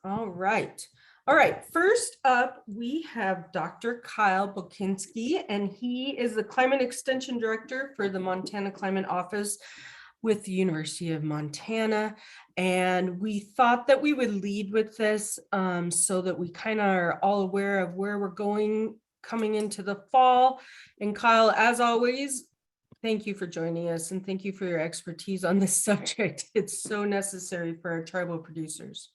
All right. All right. First up, we have Dr. Kyle Bakinski, and he is the Climate Extension Director for the Montana Climate Office with the University of Montana. And we thought that we would lead with this so that we kind of are all aware of where we're going coming into the fall. And Kyle, as always, thank you for joining us and thank you for your expertise on this subject. It's so necessary for our tribal producers.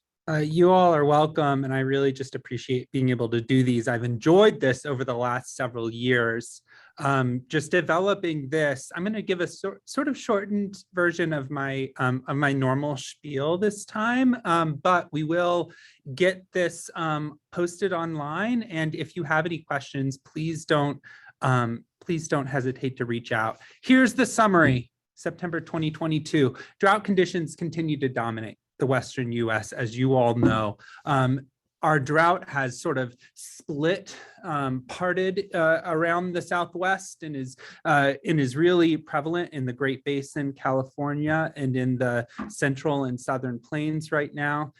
You all are welcome, and I really just appreciate being able to do these. I've enjoyed this over the last several years. Just developing this, I'm going to give a sort of shortened version of my normal spiel this time, but we will get this posted online. And if you have any questions, please don't hesitate to reach out. Here's the summary. September 2022, drought conditions continue to dominate the Western US, as you all know. Our drought has sort of split, parted around the Southwest and is really prevalent in the Great Basin, California, and in the Central and Southern Plains right now.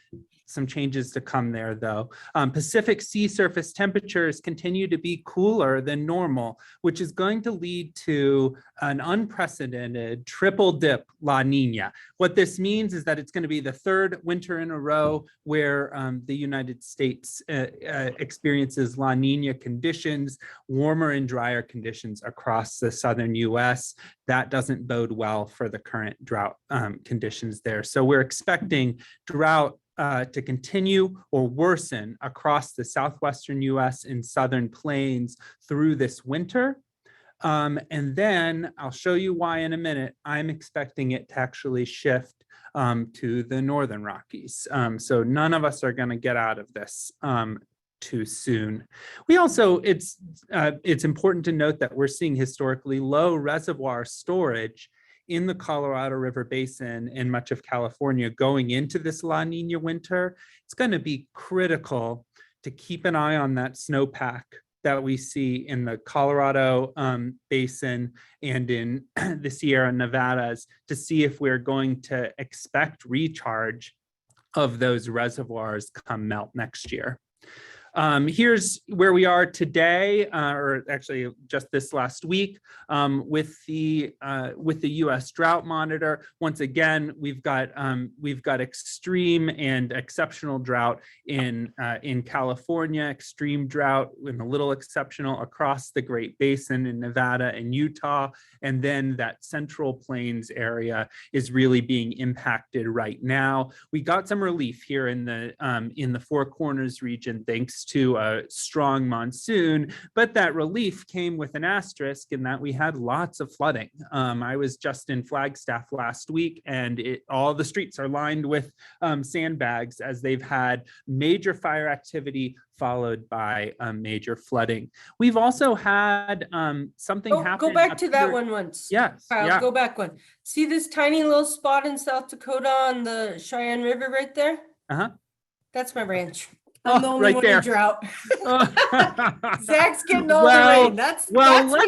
Some changes to come there, though. Pacific sea surface temperatures continue to be cooler than normal, which is going to lead to an unprecedented triple dip La Nina. What this means is that it's going to be the third winter in a row where the United States experiences La Nina conditions, warmer and drier conditions across the southern US. That doesn't bode well for the current drought conditions there. So we're expecting drought to continue or worsen across the southwestern US and southern plains through this winter. And then I'll show you why in a minute. I'm expecting it to actually shift to the northern Rockies. So none of us are going to get out of this too soon. We also, it's important to note that we're seeing historically low reservoir storage in the Colorado River Basin and much of California going into this La Nina winter. It's going to be critical to keep an eye on that snowpack that we see in the Colorado Basin and in the Sierra Nevadas to see if we're going to expect recharge of those reservoirs come melt next year. Here's where we are today, or actually just this last week, with the U.S. Drought Monitor. Once again, we've got extreme and exceptional drought in California, extreme drought and a little exceptional across the Great Basin in Nevada and Utah, and then that Central Plains area is really being impacted right now. We got some relief here in the Four Corners region, thanks to a strong monsoon, but that relief came with an asterisk in that we had lots of flooding. I was just in Flagstaff last week, and all the streets are lined with sandbags as they've had major fire activity followed by major flooding. We've also had something happen. Go back to that one once. Yes. Yeah. Go back one. See this tiny little spot in South Dakota on the Cheyenne River right there? Uh-huh. That's my ranch. I'm the only right one there. in drought. Zach's getting all the rain. That's me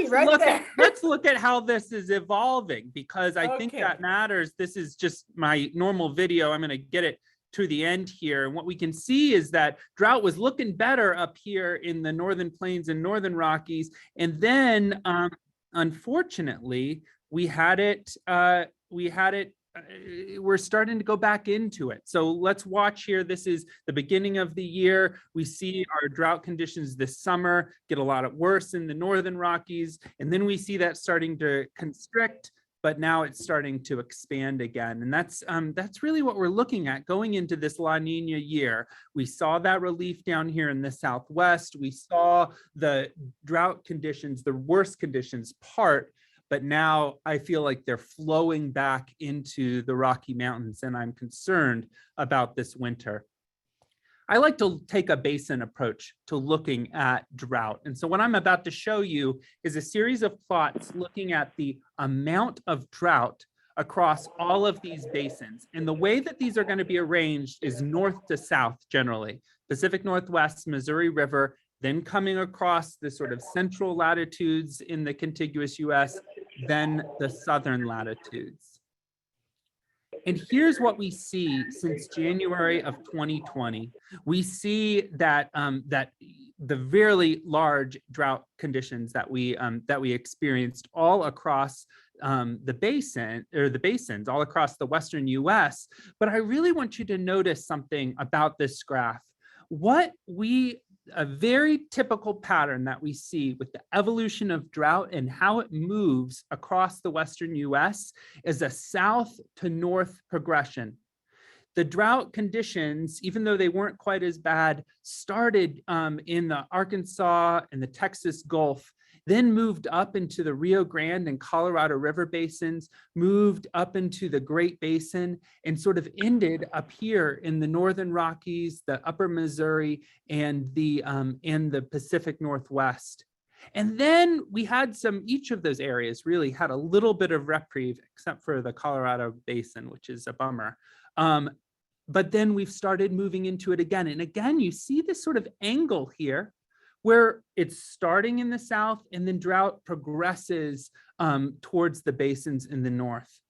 right there. Let's look at how this is evolving, because I think that matters. This is just my normal video. I'm going to get it to the end here. And what we can see is that drought was looking better up here in the Northern Plains and Northern Rockies. And then unfortunately, we're starting to go back into it. So let's watch here. This is the beginning of the year. We see our drought conditions this summer get a lot worse in the Northern Rockies. And then we see that starting to constrict, but now it's starting to expand again. And that's really what we're looking at going into this La Nina year. We saw that relief down here in the Southwest. We saw the drought conditions, the worst conditions part, but now I feel like they're flowing back into the Rocky Mountains, and I'm concerned about this winter. I like to take a basin approach to looking at drought. And so what I'm about to show you is a series of plots looking at the amount of drought across all of these basins. And the way that these are going to be arranged is north to south generally. Pacific Northwest, Missouri River, then coming across the sort of central latitudes in the contiguous US, then the southern latitudes. And here's what we see since January of 2020. We see that the very large drought conditions that we experienced all across the basins all across the Western US. But I really want you to notice something about this graph. A very typical pattern that we see with the evolution of drought and how it moves across the Western US is a south to north progression. The drought conditions, even though they weren't quite as bad, started in the Arkansas and the Texas Gulf, then moved up into the Rio Grande and Colorado River basins, moved up into the Great Basin, and sort of ended up here in the Northern Rockies, the Upper Missouri, and the Pacific Northwest. And then we had each of those areas really had a little bit of reprieve, except for the Colorado Basin, which is a bummer. But then we've started moving into it again. And again, you see this sort of angle here where it's starting in the south and then drought progresses towards the basins in the north.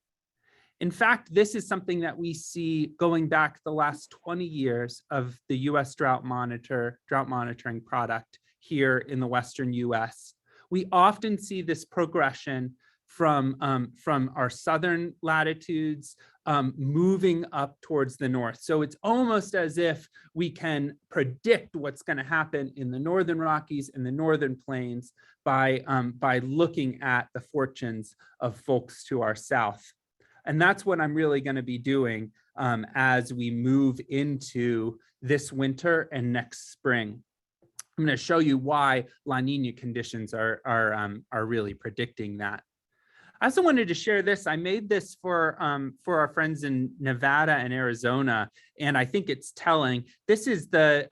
In fact, this is something that we see going back the last 20 years of the US drought monitoring product here in the Western US. We often see this progression from our southern latitudes moving up towards the north. So it's almost as if we can predict what's going to happen in the Northern Rockies and the Northern Plains by looking at the fortunes of folks to our south. And that's what I'm really going to be doing as we move into this winter and next spring. I'm going to show you why La Nina conditions are really predicting that. I also wanted to share this. I made this for our friends in Nevada and Arizona, and I think it's telling. This is the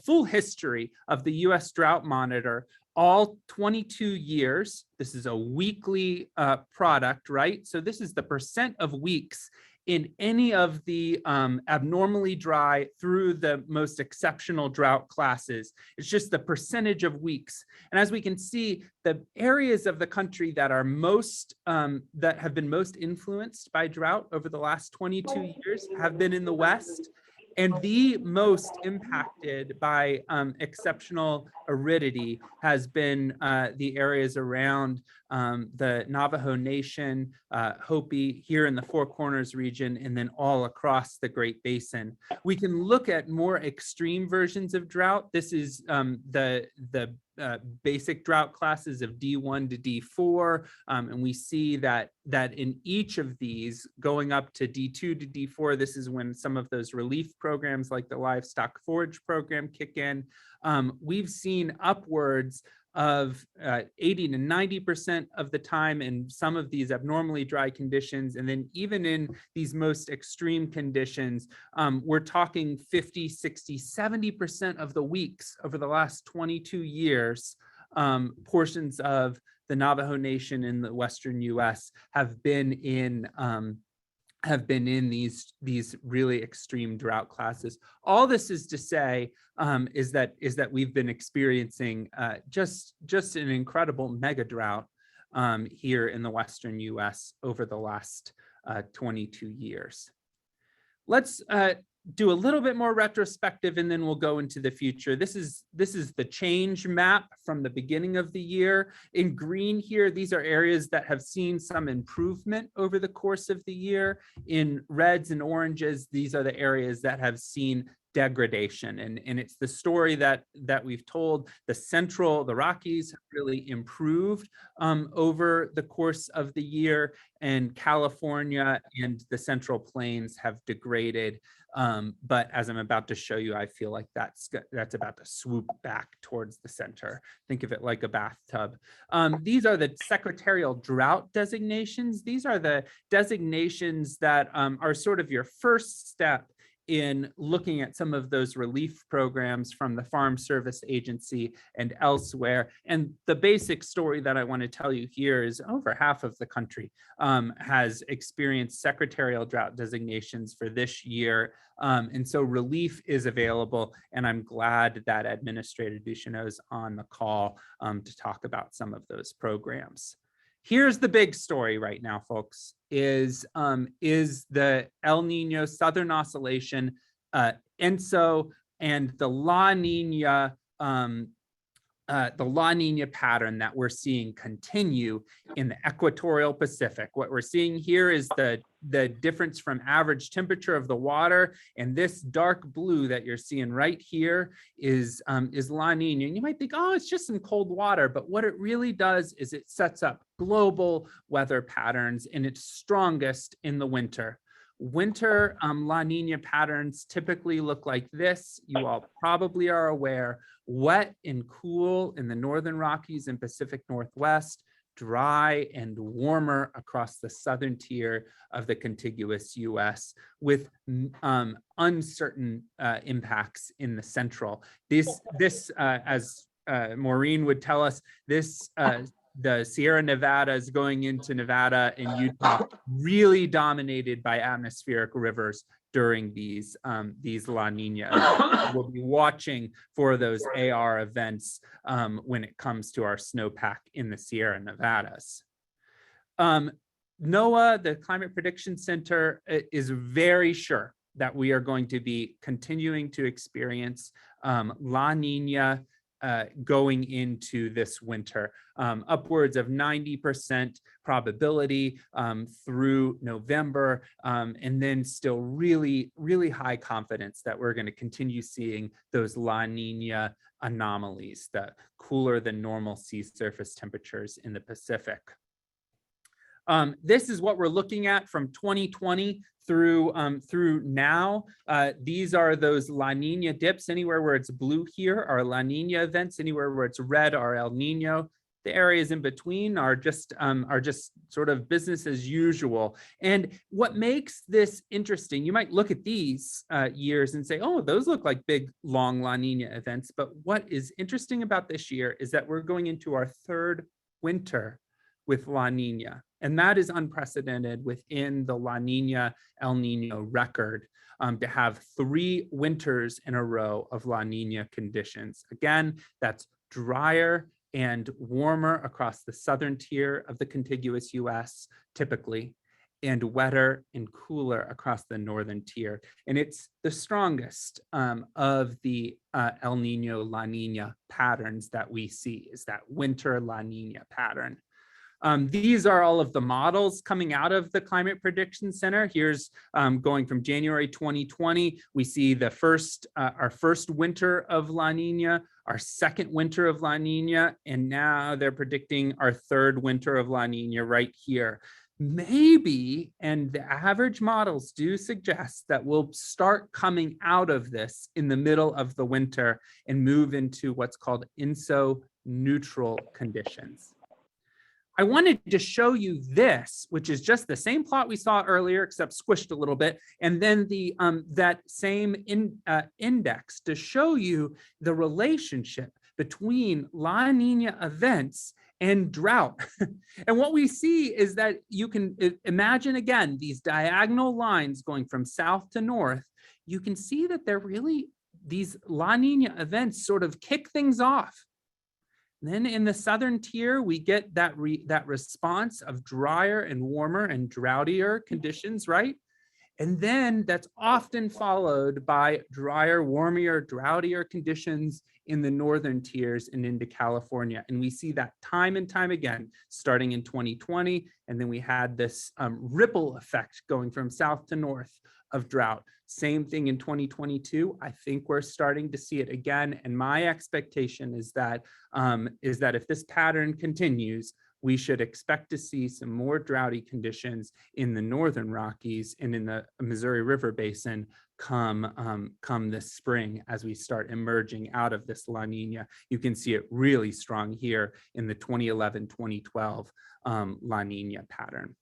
full history of the U.S. Drought Monitor, all 22 years. This is a weekly product, right? So this is the percent of weeks in any of the abnormally dry through the most exceptional drought classes. It's just the percentage of weeks. And as we can see, the areas of the country that are that have been most influenced by drought over the last 22 years have been in the West, and the most impacted by exceptional aridity has been the areas around the Navajo Nation, Hopi, here in the Four Corners region, and then all across the Great Basin. We can look at more extreme versions of drought. This is the basic drought classes of D1 to D4, and we see that in each of these, going up to D2 to D4, this is when some of those relief programs like the livestock forage program kick in. We've seen upwards of 80 to 90% of the time in some of these abnormally dry conditions. And then even in these most extreme conditions, we're talking 50, 60, 70% of the weeks over the last 22 years, portions of the Navajo Nation in the Western US have been in these really extreme drought classes. All this is to say is that we've been experiencing just an incredible mega drought here in the Western US over the last 22 years. Let's do a little bit more retrospective, and then we'll go into the future. This is the change map from the beginning of the year. In green here, these are areas that have seen some improvement over the course of the year. In reds and oranges, these are the areas that have seen degradation, and it's the story that we've told. The Rockies have really improved over the course of the year, and California and the Central Plains have degraded. But as I'm about to show you, I feel like that's about to swoop back towards the center. Think of it like a bathtub. These are the secretarial drought designations. These are the designations that are sort of your first step in looking at some of those relief programs from the Farm Service Agency and elsewhere. And the basic story that I want to tell you here is over half of the country has experienced secretarial drought designations for this year. And so relief is available, and I'm glad that Administrator Ducheneau is on the call to talk about some of those programs. Here's the big story right now, folks, is the El Nino Southern Oscillation, ENSO, and the La Nina pattern that we're seeing continue in the equatorial Pacific. What we're seeing here is the difference from average temperature of the water, and this dark blue that you're seeing right here is La Nina. And you might think, oh, it's just some cold water, but what it really does is it sets up global weather patterns, and it's strongest in the winter. Winter La Nina patterns typically look like this. You all probably are aware: wet and cool in the Northern Rockies and Pacific Northwest, dry and warmer across the southern tier of the contiguous US, with uncertain impacts in the central. As Maureen would tell us, the Sierra Nevadas going into Nevada and Utah really dominated by atmospheric rivers during these La Nina events. We'll be watching for those AR events when it comes to our snowpack in the Sierra Nevadas. NOAA, the Climate Prediction Center, is very sure that we are going to be continuing to experience La Nina going into this winter, upwards of 90% probability through November, and then still really, really high confidence that we're going to continue seeing those La Nina anomalies, the cooler than normal sea surface temperatures in the Pacific. This is what we're looking at from 2020 through now. These are those La Nina dips. Anywhere where it's blue here are La Nina events. Anywhere where it's red are El Nino. The areas in between are just sort of business as usual. And what makes this interesting, you might look at these years and say, oh, those look like big, long La Nina events. But what is interesting about this year is that we're going into our third winter with La Nina. And that is unprecedented within the La Nina El Nino record, to have 3 winters in a row of La Nina conditions. Again, that's drier and warmer across the southern tier of the contiguous US typically, and wetter and cooler across the northern tier. And it's the strongest of the El Nino La Nina patterns that we see, is that winter La Nina pattern. These are all of the models coming out of the Climate Prediction Center. Here's going from January 2020. We see the our first winter of La Nina, our second winter of La Nina, and now they're predicting our third winter of La Nina right here. Maybe, and the average models do suggest that we'll start coming out of this in the middle of the winter and move into what's called INSO neutral conditions. I wanted to show you this, which is just the same plot we saw earlier, except squished a little bit, and then the that same index to show you the relationship between La Nina events and drought. And what we see is that you can imagine, again, these diagonal lines going from south to north. You can see that they're really, these La Nina events sort of kick things off. Then in the southern tier, we get that response of drier and warmer and droughtier conditions, right? And then that's often followed by drier, warmer, droughtier conditions in the northern tiers and into California. And we see that time and time again, starting in 2020. And then we had this ripple effect going from south to north of drought. Same thing in 2022. I think we're starting to see it again. And my expectation is that if this pattern continues, we should expect to see some more droughty conditions in the northern Rockies and in the Missouri River Basin come this spring as we start emerging out of this La Nina. You can see it really strong here in the 2011-2012 La Nina pattern.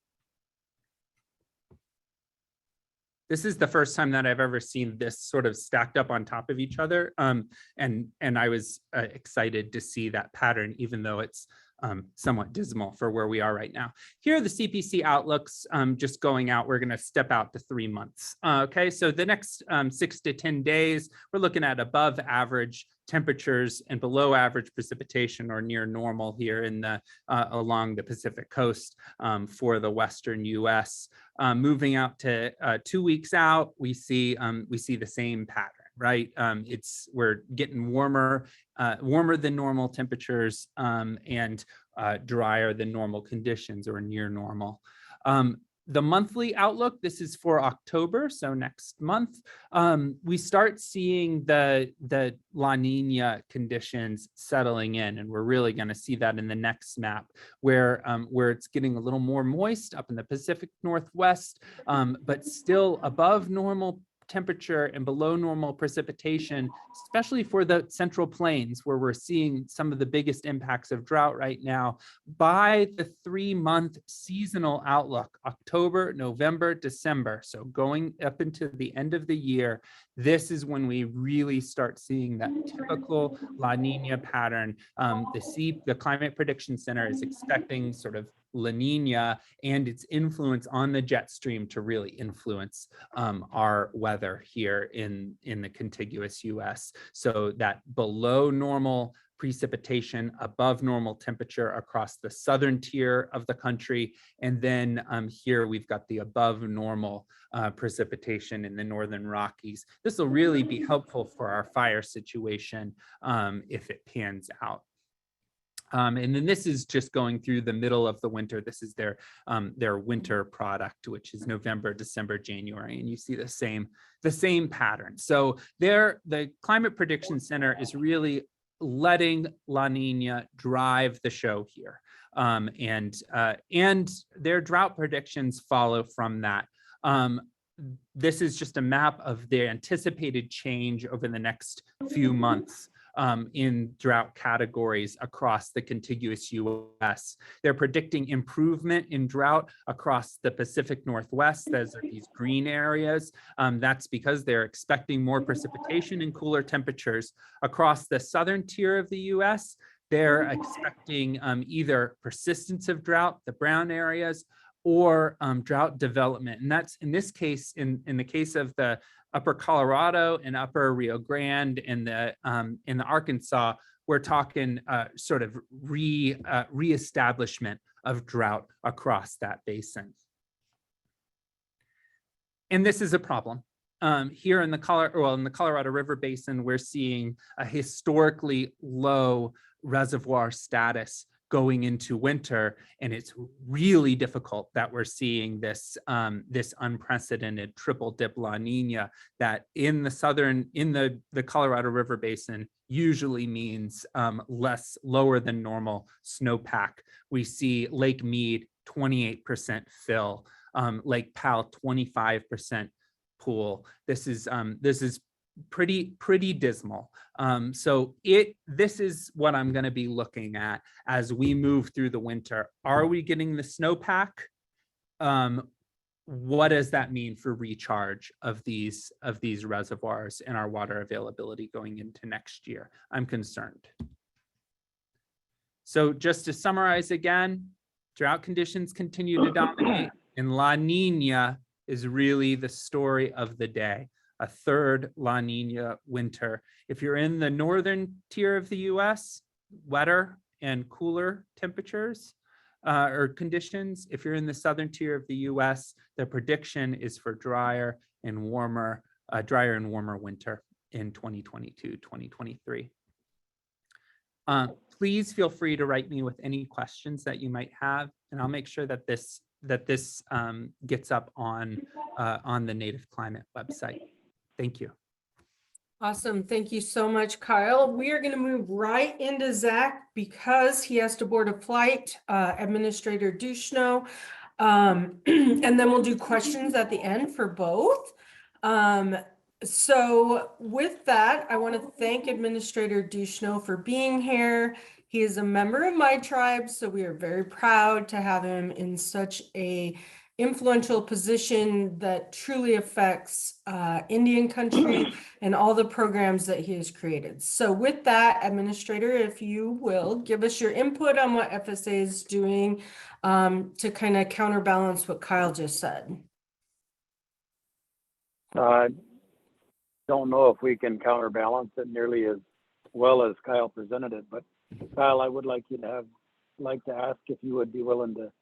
This is the first time that I've ever seen this sort of stacked up on top of each other. And I was excited to see that pattern, even though it's somewhat dismal for where we are right now. Here are the CPC outlooks just going out. We're going to step out to 3 months. Okay, so the next 6 to 10 days, we're looking at above average temperatures and below average precipitation or near normal here in the along the Pacific coast for the Western US. Moving out to 2 weeks out, we see the same pattern. Right, we're getting warmer than normal temperatures and drier than normal conditions or near normal. The monthly outlook, this is for October, so next month, we start seeing the La Nina conditions settling in, and we're really going to see that in the next map, where it's getting a little more moist up in the Pacific Northwest, but still above normal temperature and below normal precipitation, especially for the Central Plains, where we're seeing some of the biggest impacts of drought right now. By the 3-month seasonal outlook, October, November, December, so going up into the end of the year, this is when we really start seeing that typical La Nina pattern. The Climate Prediction Center is expecting sort of La Nina and its influence on the jet stream to really influence our weather here in the contiguous US. So that below normal precipitation, above normal temperature across the southern tier of the country. And then here we've got the above normal precipitation in the northern Rockies. This will really be helpful for our fire situation if it pans out. And then this is just going through the middle of the winter. This is their winter product, which is November, December, January, and you see the same pattern. So the Climate Prediction Center is really letting La Nina drive the show here, and their drought predictions follow from that. This is just a map of the anticipated change over the next few months in drought categories across the contiguous US. They're predicting improvement in drought across the Pacific Northwest. Those are these green areas. That's because they're expecting more precipitation and cooler temperatures. Across the southern tier of the US, they're expecting either persistence of drought, the brown areas, or drought development. And that's, in this case, in the case of the Upper Colorado and Upper Rio Grande in the Arkansas, we're talking sort of reestablishment of drought across that basin. And this is a problem. Here in the Colorado River Basin, we're seeing a historically low reservoir status going into winter, and it's really difficult that we're seeing this unprecedented triple dip La Nina that in the Colorado River Basin usually means lower than normal snowpack. We see Lake Mead 28% fill, Lake Powell 25% pool. This is pretty dismal. So this is what I'm going to be looking at as we move through the winter. Are we getting the snowpack? What does that mean for recharge of these reservoirs and our water availability going into next year? I'm concerned. So just to summarize again, drought conditions continue to dominate, and La Nina is really the story of the day. A third La Nina winter. If you're in the northern tier of the US, wetter and cooler temperatures or conditions. If you're in the southern tier of the US, the prediction is for drier and warmer winter in 2022, 2023. Please feel free to write me with any questions that you might have, and I'll make sure that this gets up on the Native Climate website. Thank you. Awesome. Thank you so much, Kyle. We are going to move right into Zach because he has to board a flight, Administrator Duchesneau. And then we'll do questions at the end for both. So with that, I want to thank Administrator Duchesneau for being here. He is a member of my tribe, so we are very proud to have him in such a influential position that truly affects Indian country and all the programs that he has created. So with that, Administrator, if you will, give us your input on what FSA is doing to kind of counterbalance what Kyle just said. I don't know if we can counterbalance it nearly as well as Kyle presented it, but Kyle, I would like to ask if you would be willing to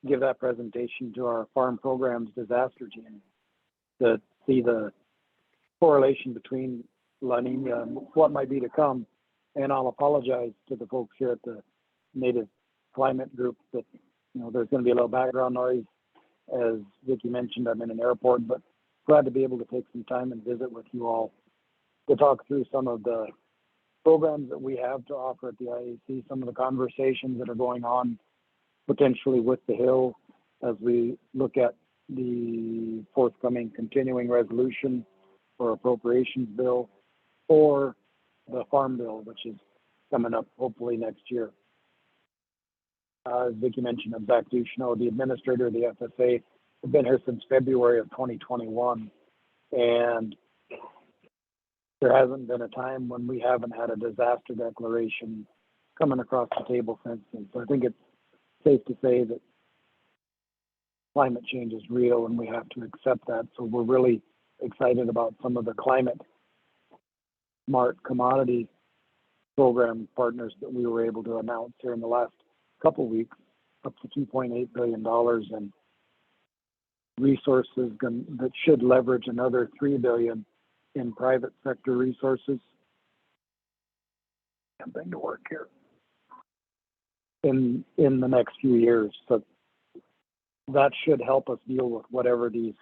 give that presentation to our farm programs disaster team to see the correlation between La Nina and what might be to come. And I'll apologize to the folks here at the Native Climate Group that, there's going to be a little background noise. As Vicki mentioned, I'm in an airport, but glad to be able to take some time and visit with you all to talk through some of the programs that we have to offer at the IAC, some of the conversations that are going on potentially with the Hill as we look at the forthcoming continuing resolution or appropriations bill or the farm bill, which is coming up hopefully next year. As Vicki mentioned, I'm Zach Ducheneau, the administrator of the FSA. I've been here since February of 2021, and there hasn't been a time when we haven't had a disaster declaration coming across the table since then. So I think it's safe to say that climate change is real and we have to accept that. So we're really excited about some of the climate smart commodity program partners that we were able to announce here in the last couple of weeks, up to $2.8 billion in resources that should leverage another $3 billion in private sector resources. Something to work here in the next few years. So that should help us deal with whatever these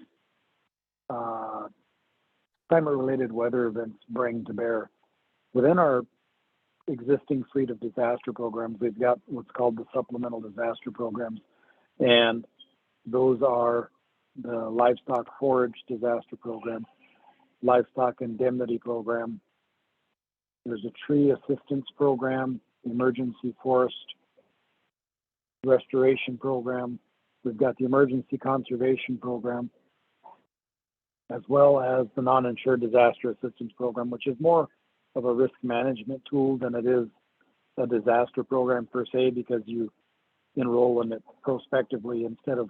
climate-related weather events bring to bear. Within our existing fleet of disaster programs, we've got what's called the supplemental disaster programs, and those are the livestock forage disaster program, livestock indemnity program. There's a tree assistance program, emergency forest restoration program. We've got the emergency conservation program, as well as the non-insured disaster assistance program, which is more of a risk management tool than it is a disaster program per se, because you enroll in it prospectively instead of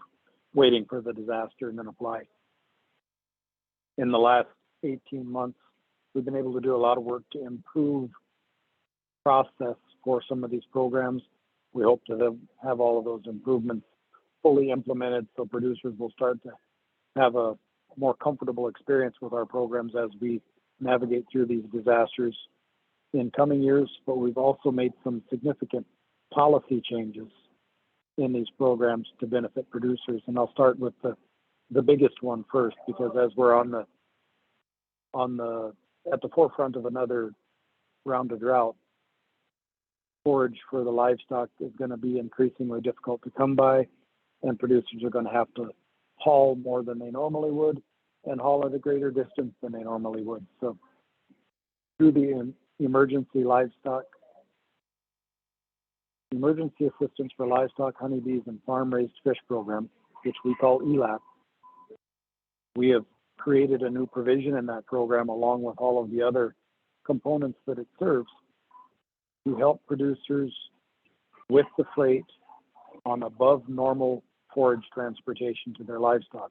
waiting for the disaster and then apply. In the last 18 months, we've been able to do a lot of work to improve process for some of these programs. We hope to have all of those improvements fully implemented so producers will start to have a more comfortable experience with our programs as we navigate through these disasters in coming years. But we've also made some significant policy changes in these programs to benefit producers. And I'll start with the biggest one first, because as we're at the forefront of another round of drought, forage for the livestock is going to be increasingly difficult to come by, and producers are going to have to haul more than they normally would and haul at a greater distance than they normally would. So through the emergency assistance for livestock, honeybees, and farm-raised fish program, which we call ELAP, we have created a new provision in that program along with all of the other components that it serves to help producers with the freight on above normal forage transportation to their livestock.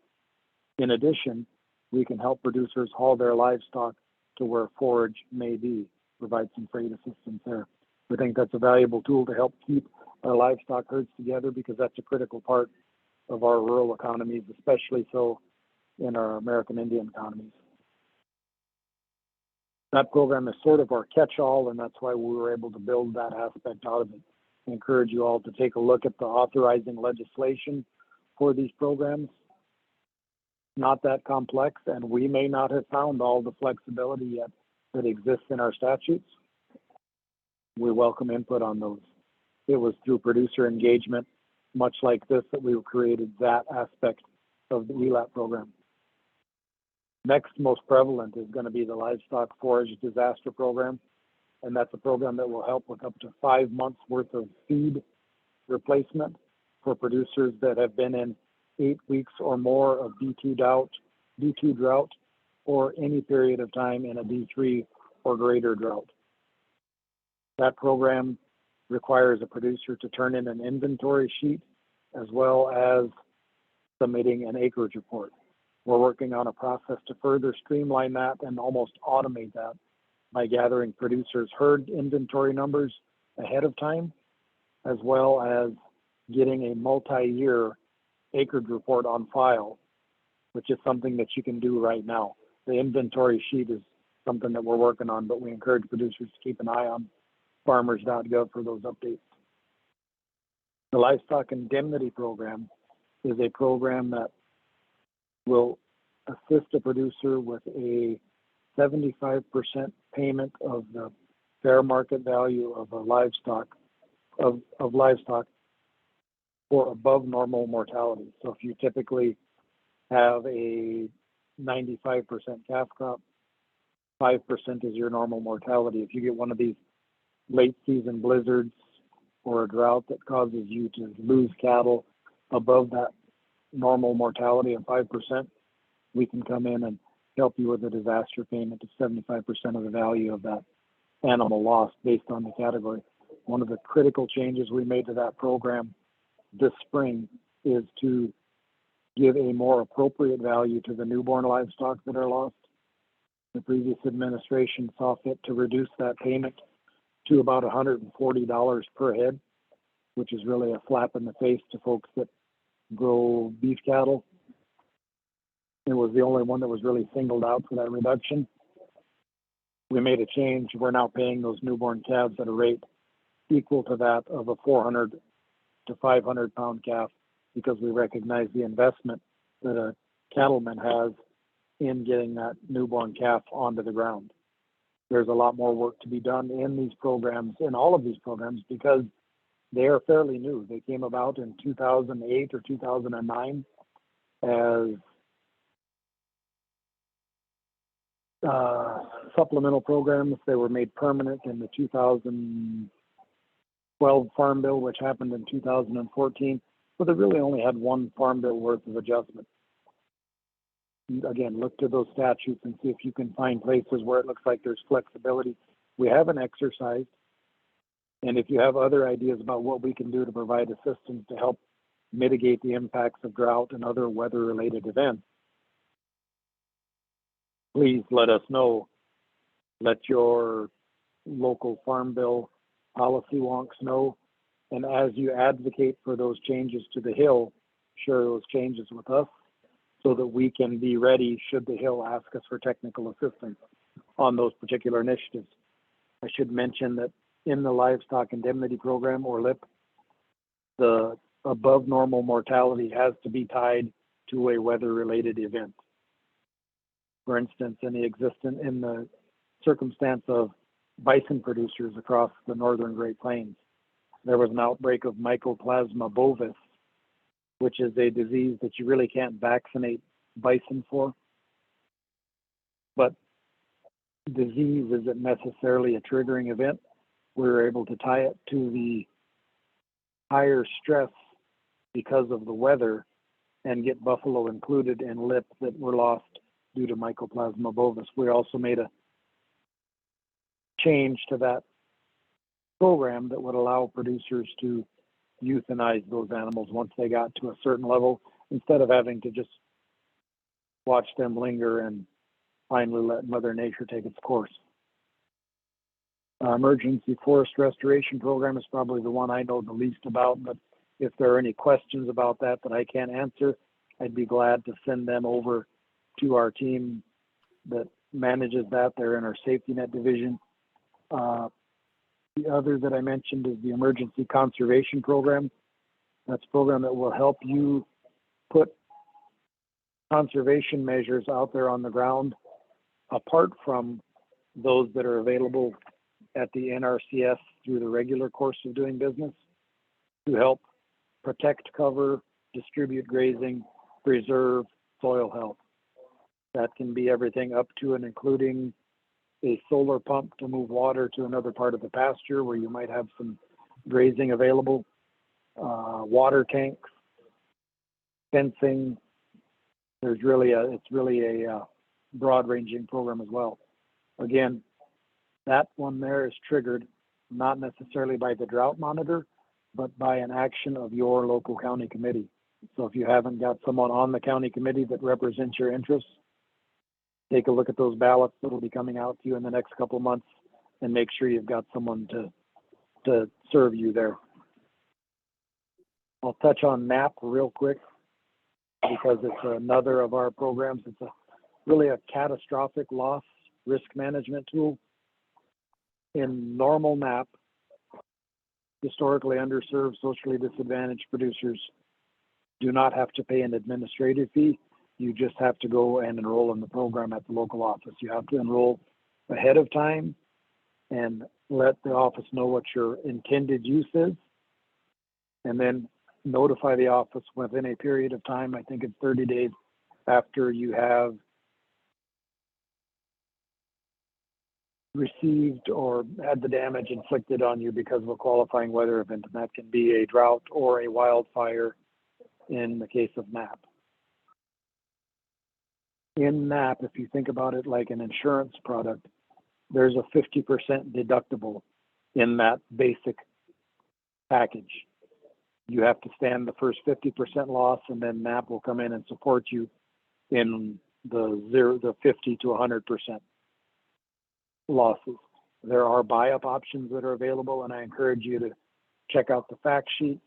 In addition, we can help producers haul their livestock to where forage may be, provide some freight assistance there. We think that's a valuable tool to help keep our livestock herds together, because that's a critical part of our rural economies, especially so in our American Indian economies. That program is sort of our catch-all, and that's why we were able to build that aspect out of it. I encourage you all to take a look at the authorizing legislation for these programs. Not that complex, and we may not have found all the flexibility yet that exists in our statutes. We welcome input on those. It was through producer engagement, much like this, that we created that aspect of the ELAP program. Next most prevalent is going to be the livestock forage disaster program, and that's a program that will help with up to 5 months worth of feed replacement for producers that have been in 8 weeks or more of D2 drought, or any period of time in a D3 or greater drought. That program requires a producer to turn in an inventory sheet as well as submitting an acreage report. We're working on a process to further streamline that and almost automate that by gathering producers' herd inventory numbers ahead of time, as well as getting a multi-year acreage report on file, which is something that you can do right now. The inventory sheet is something that we're working on, but we encourage producers to keep an eye on farmers.gov for those updates. The Livestock Indemnity Program is a program that will assist a producer with a 75% payment of the fair market value of a livestock for above normal mortality. So if you typically have a 95% calf crop, 5% is your normal mortality. If you get one of these late season blizzards or a drought that causes you to lose cattle above that normal mortality of 5%, we can come in and help you with a disaster payment of 75% of the value of that animal lost based on the category. One of the critical changes we made to that program this spring is to give a more appropriate value to the newborn livestock that are lost. The previous administration saw fit to reduce that payment to about $140 per head, which is really a slap in the face to folks that grow beef cattle. It was the only one that was really singled out for that reduction. We made a change. We're now paying those newborn calves at a rate equal to that of a 400 to 500 pound calf, because we recognize the investment that a cattleman has in getting that newborn calf onto the ground. There's a lot more work to be done in these programs, in all of these programs, because they are fairly new. They came about in 2008 or 2009 as supplemental programs. They were made permanent in the 2012 Farm Bill, which happened in 2014, but they really only had one Farm Bill worth of adjustment. Again, look to those statutes and see if you can find places where it looks like there's flexibility. We haven't exercised, and if you have other ideas about what we can do to provide assistance to help mitigate the impacts of drought and other weather-related events, please let us know. Let your local Farm Bill policy wonks know. And as you advocate for those changes to the Hill, share those changes with us so that we can be ready should the Hill ask us for technical assistance on those particular initiatives. I should mention that in the Livestock Indemnity Program, or LIP, the above normal mortality has to be tied to a weather-related event. For instance, in the circumstance of bison producers across the northern Great Plains, there was an outbreak of Mycoplasma bovis, which is a disease that you really can't vaccinate bison for. But disease isn't necessarily a triggering event. We were able to tie it to the higher stress because of the weather and get buffalo included in LIP that were lost due to Mycoplasma bovis. We also made a change to that program that would allow producers to euthanize those animals once they got to a certain level, instead of having to just watch them linger and finally let Mother Nature take its course. Emergency Forest Restoration Program is probably the one I know the least about, but if there are any questions about that I can't answer, I'd be glad to send them over to our team that manages that. They're in our safety net division. The other that I mentioned is the Emergency Conservation Program. That's a program that will help you put conservation measures out there on the ground, apart from those that are available at the NRCS through the regular course of doing business, to help protect cover, distribute grazing, preserve soil health. That can be everything up to and including a solar pump to move water to another part of the pasture where you might have some grazing available, water tanks, fencing. It's really a broad-ranging program as well. Again, that one there is triggered not necessarily by the drought monitor, but by an action of your local county committee. So if you haven't got someone on the county committee that represents your interests, take a look at those ballots that will be coming out to you in the next couple of months and make sure you've got someone to serve you there. I'll touch on NAP real quick because it's another of our programs. It's really a catastrophic loss risk management tool. In normal NAP, historically underserved, socially disadvantaged producers do not have to pay an administrative fee. You just have to go and enroll in the program at the local office. You have to enroll ahead of time and let the office know what your intended use is, and then notify the office within a period of time. I think it's 30 days after you have received or had the damage inflicted on you because of a qualifying weather event, and that can be a drought or a wildfire in the case of NAP. In NAP, if you think about it like an insurance product, there's a 50% deductible in that basic package. You have to stand the first 50% loss, and then NAP will come in and support you in the 50 to 100% losses. There are buy-up options that are available, and I encourage you to check out the fact sheets,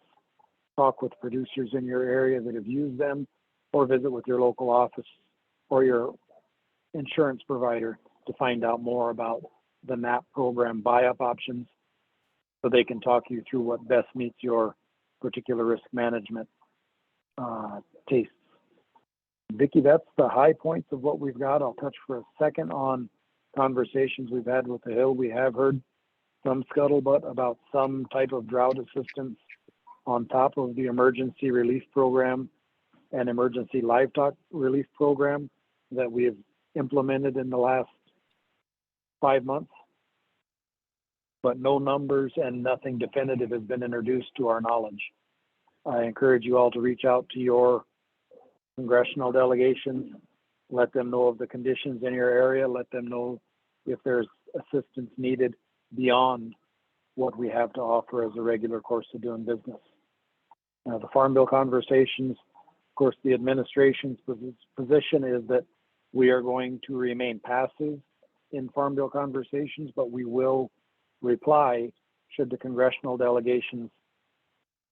talk with producers in your area that have used them, or visit with your local office or your insurance provider to find out more about the NAP program buy-up options so they can talk you through what best meets your particular risk management tastes. Vicki, that's the high points of what we've got. I'll touch for a second on conversations we've had with the Hill. We have heard some scuttlebutt about some type of drought assistance on top of the emergency relief program and emergency livestock relief program that we have implemented in the last 5 months, but no numbers and nothing definitive has been introduced to our knowledge. I encourage you all to reach out to your congressional delegations, let them know of the conditions in your area, let them know if there's assistance needed beyond what we have to offer as a regular course of doing business. The Farm Bill conversations, of course, the administration's position is that we are going to remain passive in Farm Bill conversations, but we will reply should the congressional delegations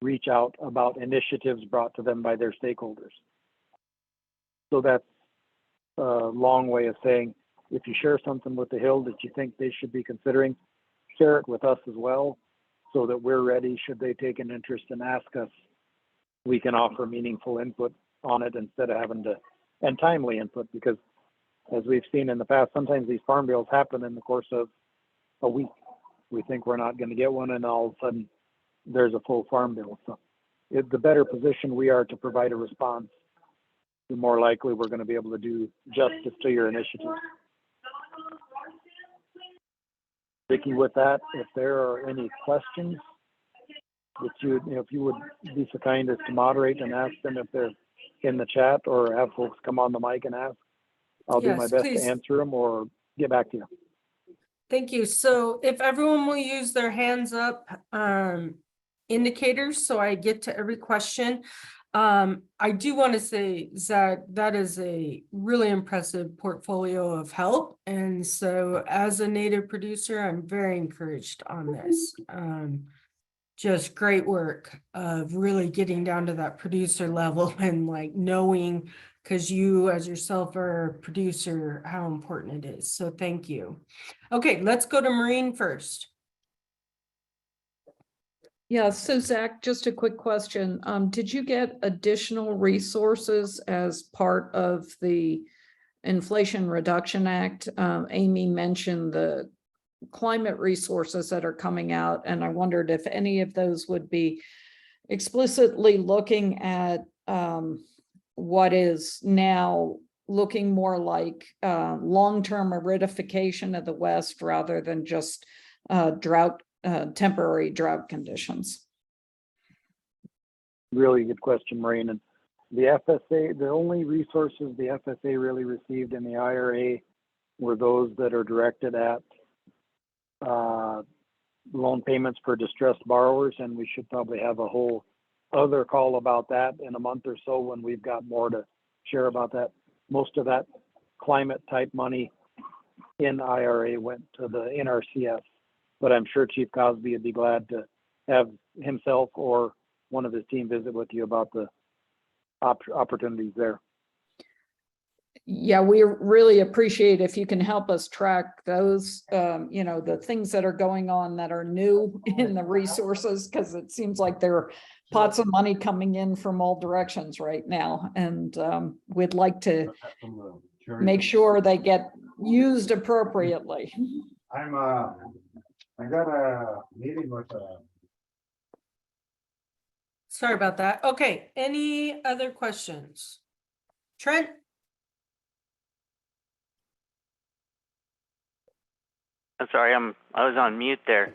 reach out about initiatives brought to them by their stakeholders. So that's a long way of saying, if you share something with the Hill that you think they should be considering, share it with us as well, so that we're ready should they take an interest and ask us. We can offer meaningful input on it instead of having to, and timely input, because as we've seen in the past, sometimes these farm bills happen in the course of a week. We think we're not going to get one, and all of a sudden there's a full farm bill. So the better position we are to provide a response, the more likely we're going to be able to do justice to your initiative. Vicki, with that, if there are any questions that if you would be so kind as to moderate and ask them if they're in the chat, or have folks come on the mic and ask, I'll do my best please. to answer them or get back to you. Thank you. So if everyone will use their hands up indicators, so I get to every question. I do want to say, Zach, that is a really impressive portfolio of help. And so as a native producer, I'm very encouraged on this. Just great work of really getting down to that producer level and like knowing, because you as yourself are a producer, how important it is. So thank you. Okay, let's go to Maureen first. Yeah, so Zach, just a quick question. Did you get additional resources as part of the Inflation Reduction Act? Amy mentioned the climate resources that are coming out, and I wondered if any of those would be explicitly looking at what is now looking more like long-term aridification of the West rather than just temporary drought conditions. Really good question, Maureen. And The FSA, the only resources the FSA really received in the IRA were those that are directed at loan payments for distressed borrowers, and we should probably have a whole other call about that in a month or so when we've got more to share about that. Most of that climate type money in IRA went to the NRCS, but I'm sure Chief Cosby would be glad to have himself or one of his team visit with you about the opportunities there. Yeah, we really appreciate if you can help us track those, the things that are going on that are new in the resources, because it seems like there are pots of money coming in from all directions right now. And we'd like to make sure they get used appropriately. I got a meeting with Sorry about that. Okay, any other questions? Trent? I'm sorry, I was on mute there.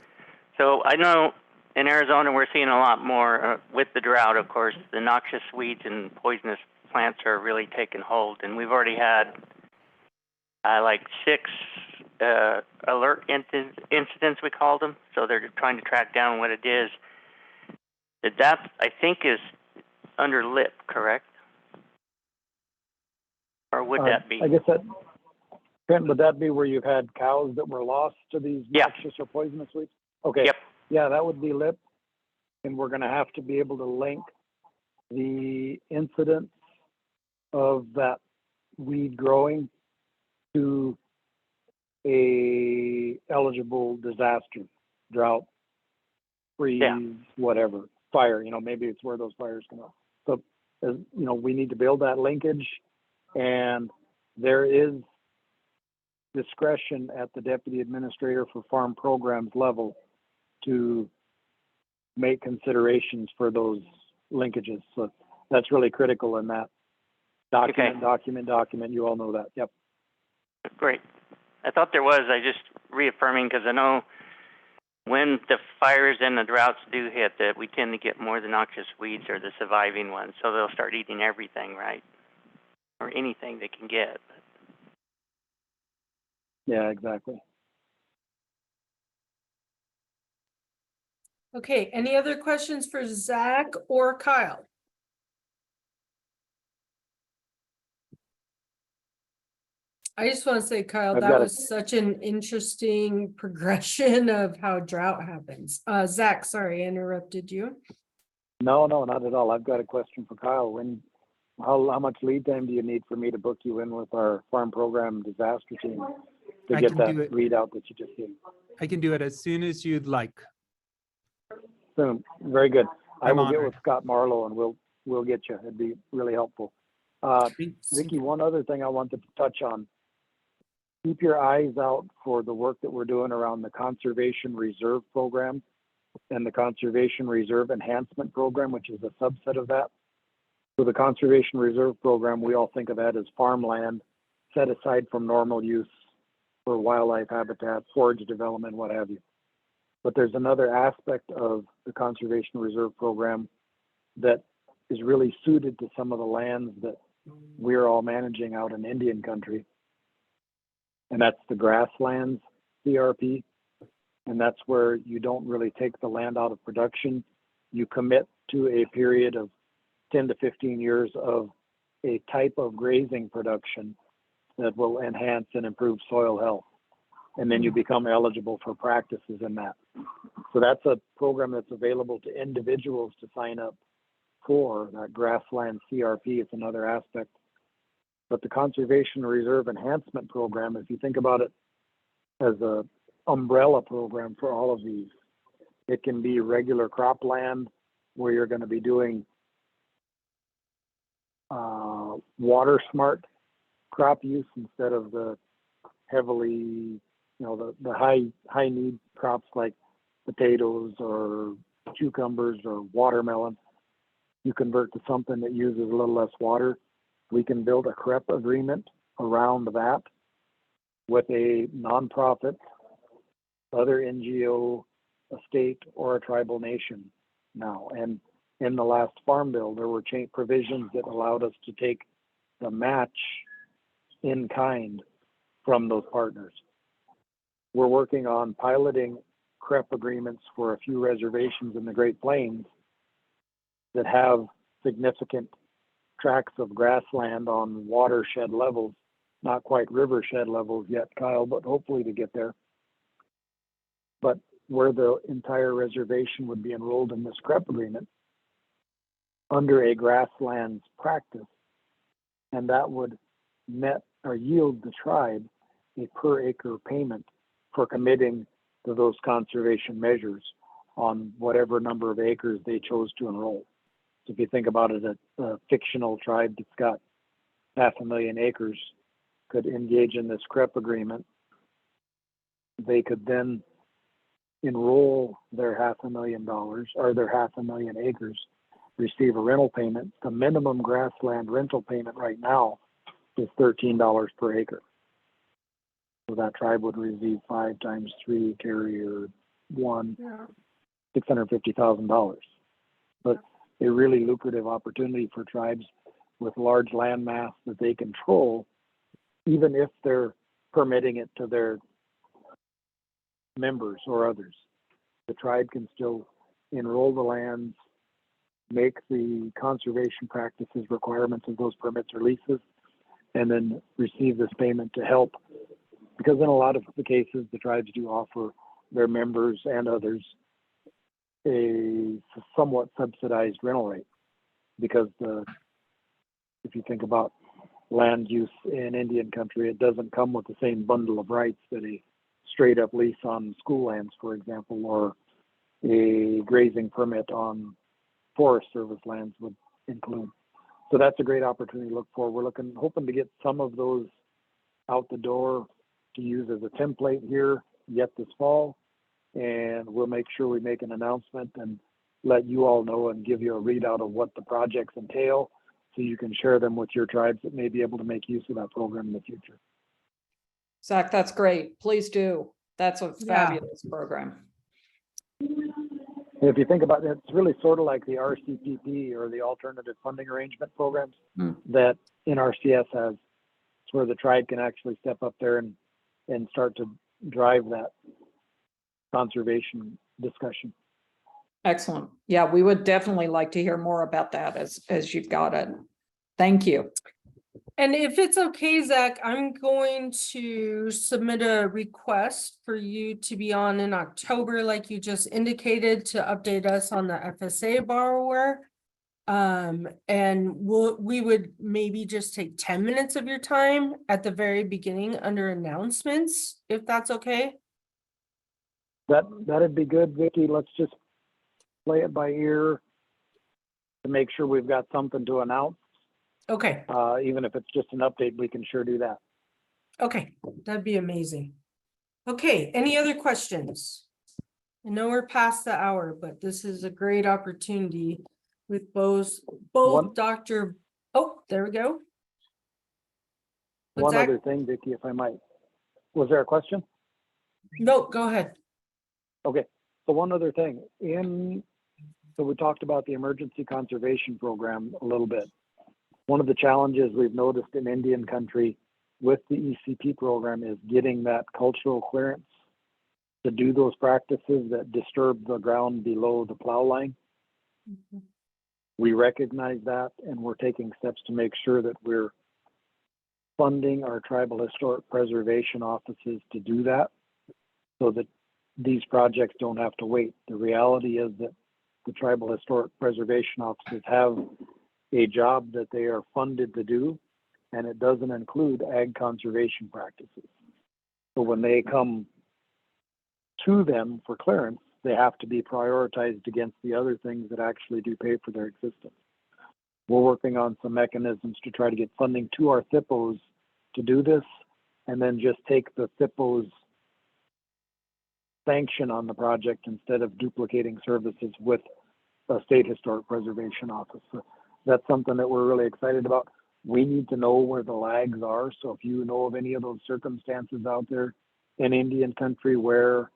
So I know in Arizona we're seeing a lot more with the drought. Of course, the noxious weeds and poisonous plants are really taking hold, and we've already had like 6 alert incidents, we called them. So they're trying to track down what it is. That I think is under lip, correct? Or would that be? I guess that, Trent, would that be where you've had cows that were lost to these noxious or poisonous weeds? Okay. Yep. Yeah, that would be lip. And we're going to have to be able to link the incidence of that weed growing to a eligible disaster, drought, freeze, whatever, fire, maybe it's where those fires come up. So, we need to build that linkage, and there is discretion at the deputy administrator for farm programs level to make considerations for those linkages. So that's really critical in that document. You all know that. Yep. Great. I thought there was. I just reaffirming, because I know when the fires and the droughts do hit, that we tend to get more of the noxious weeds or the surviving ones. So they'll start eating everything, right? Or anything they can get. Yeah, exactly. Okay, any other questions for Zach or Kyle? I just want to say, Kyle, I've that got was such an interesting progression of how drought happens. Zach, sorry, I interrupted you. No, not at all. I've got a question for Kyle. How much lead time do you need for me to book you in with our farm program disaster team to I get can that do it. readout that you just did? I can do it as soon as you'd like. Soon. Very good. I I'm will get honored. with Scott Marlowe and we'll get you. It'd be really helpful. Vicki, one other thing I wanted to touch on. Keep your eyes out for the work that we're doing around the Conservation Reserve Program and the Conservation Reserve Enhancement Program, which is a subset of that. So the Conservation Reserve Program, we all think of that as farmland set aside from normal use for wildlife habitat, forage development, what have you. But there's another aspect of the Conservation Reserve Program that is really suited to some of the lands that we're all managing out in Indian country. And that's the grasslands CRP. And that's where you don't really take the land out of production. You commit to a period of 10 to 15 years of a type of grazing production that will enhance and improve soil health. And then you become eligible for practices in that. So that's a program that's available to individuals to sign up for. That grassland CRP. It's another aspect. But the Conservation Reserve Enhancement Program, if you think about it as a umbrella program for all of these, it can be regular cropland where you're going to be doing water smart crop use instead of the heavily, the high need crops like potatoes or cucumbers or watermelon. You convert to something that uses a little less water. We can build a CREP agreement around that with a nonprofit, other NGO, a state, or a tribal nation now. And in the last farm bill, there were provisions that allowed us to take the match in kind from those partners. We're working on piloting CREP agreements for a few reservations in the Great Plains that have significant tracts of grassland on watershed levels, not quite rivershed levels yet, Kyle, but hopefully to get there. But where the entire reservation would be enrolled in this CREP agreement under a grasslands practice, and that would net or yield the tribe a per acre payment for committing to those conservation measures on whatever number of acres they chose to enroll. So if you think about it, a fictional tribe that's got 500,000 acres could engage in this CREP agreement. They could then enroll their $500,000 or their 500,000 acres, receive a rental payment. The minimum grassland rental payment right now is $13 per acre. So that tribe would receive 5 times 3 carrier 1, $650,000. But a really lucrative opportunity for tribes with large land mass that they control, even if they're permitting it to their members or others. The tribe can still enroll the lands, make the conservation practices requirements of those permits or leases, and then receive this payment to help. Because in a lot of the cases, the tribes do offer their members and others a somewhat subsidized rental rate. Because if you think about land use in Indian country, it doesn't come with the same bundle of rights that a straight up lease on school lands, for example, or a grazing permit on Forest Service lands would include. So that's a great opportunity to look for. We're hoping to get some of those out the door to use as a template here yet this fall, and we'll make sure we make an announcement and let you all know and give you a readout of what the projects entail, so you can share them with your tribes that may be able to make use of that program in the future. Zach, that's great. Please do. That's a fabulous program. If you think about it, it's really sort of like the RCPP or the Alternative Funding Arrangement programs that NRCS has. It's where the tribe can actually step up there and start to drive that conservation discussion. Excellent. Yeah, we would definitely like to hear more about that as you've got it. Thank you. And if it's okay, Zach, I'm going to submit a request for you to be on in October, like you just indicated, to update us on the FSA borrower. And we would maybe just take 10 minutes of your time at the very beginning under announcements, if that's okay. That'd be good, Vicki. Let's just play it by ear to make sure we've got something to announce. Okay. Even if it's just an update, we can sure do that. Okay, that'd be amazing. Okay, any other questions? I know we're past the hour, but this is a great opportunity with both Dr. Oh, there we go. One other thing, Vicki, if I might. Was there a question? No, go ahead. Okay, so one other thing. So we talked about the emergency conservation program a little bit. One of the challenges we've noticed in Indian country with the ECP program is getting that cultural clearance to do those practices that disturb the ground below the plow line. We recognize that, and we're taking steps to make sure that we're funding our tribal historic preservation offices to do that, so that these projects don't have to wait. The reality is that the tribal historic preservation offices have a job that they are funded to do, and it doesn't include ag conservation practices. So when they come to them for clearance, they have to be prioritized against the other things that actually do pay for their existence. We're working on some mechanisms to try to get funding to our THPOs to do this, and then just take the THPOs sanction on the project instead of duplicating services with a state historic preservation office. So that's something that we're really excited about. We need to know where the lags are. So if you know of any of those circumstances out there in Indian country where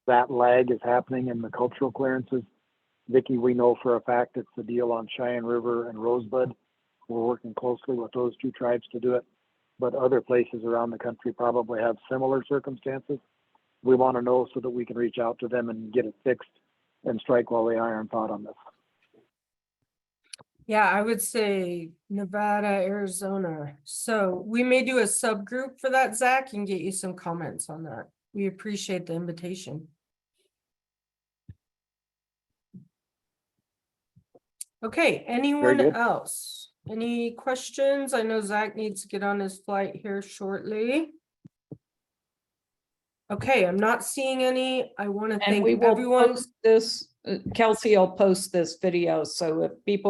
that lag is happening in the cultural clearances, Vicky, we know for a fact it's the deal on Cheyenne River and Rosebud. We're working closely with those two tribes to do it, but other places around the country probably have similar circumstances. We want to know so that we can reach out to them and get it fixed and strike while the iron's hot on this. Yeah, I would say Nevada, Arizona. So we may do a subgroup for that, Zach, and get you some comments on that. We appreciate the invitation. Okay, anyone good. else? Any questions? I know Zach needs to get on his flight here shortly. Okay, I'm not seeing any. I want to And thank we will everyone. post this, Kelsey will post this video, so if people